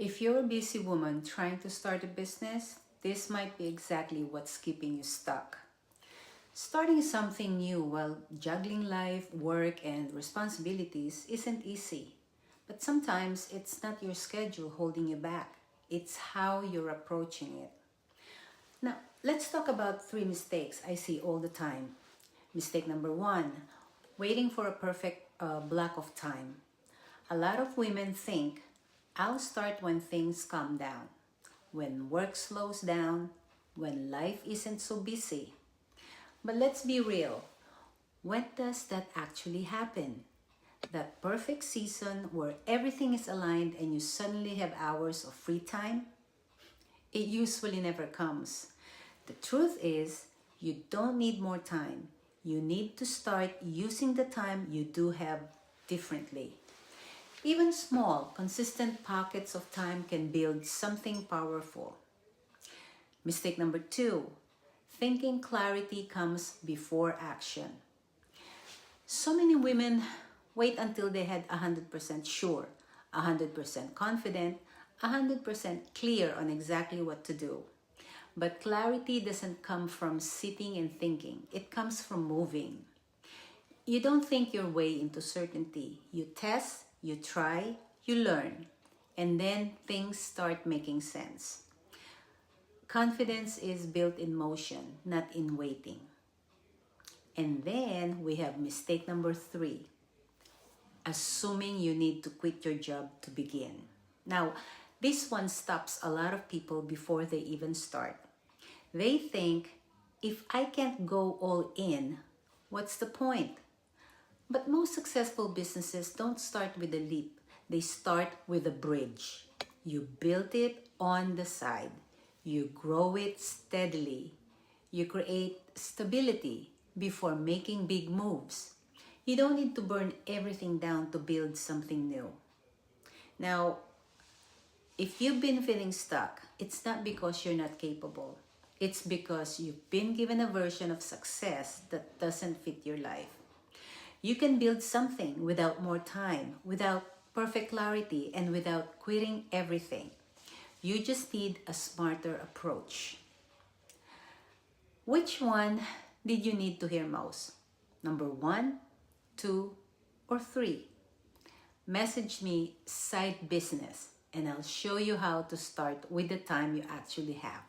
If you're a busy woman trying to start a business, this might be exactly what's keeping you stuck. Starting something new while juggling life, work, and responsibilities isn't easy. But sometimes it's not your schedule holding you back, it's how you're approaching it. Now, let's talk about three mistakes I see all the time. Mistake number one, waiting for a perfect block of time. A lot of women think, I'll start when things calm down, when work slows down, when life isn't so busy. But let's be real. When does that actually happen? That perfect season where everything is aligned and you suddenly have hours of free time? It usually never comes. The truth is, you don't need more time. You need to start using the time you do have differently. Even small, consistent pockets of time can build something powerful. Mistake number two, thinking clarity comes before action. So many women wait until they had 100% sure, 100% confident, 100% clear on exactly what to do. But clarity doesn't come from sitting and thinking. It comes from moving. You don't think your way into certainty. You test, you try, you learn, and then things start making sense. Confidence is built in motion, not in waiting. And then we have mistake number three, assuming you need to quit your job to begin. Now, this one stops a lot of people before they even start. They think, if I can't go all in, what's the point? But most successful businesses don't start with a leap. They start with a bridge. You build it on the side. You grow it steadily. You create stability before making big moves. You don't need to burn everything down to build something new. Now, if you've been feeling stuck, it's not because you're not capable. It's because you've been given a version of success that doesn't fit your life. You can build something without more time, without perfect clarity, and without quitting everything. You just need a smarter approach. Which one did you need to hear most? Number one, two, or three? Message me side business and I'll show you how to start with the time you actually have.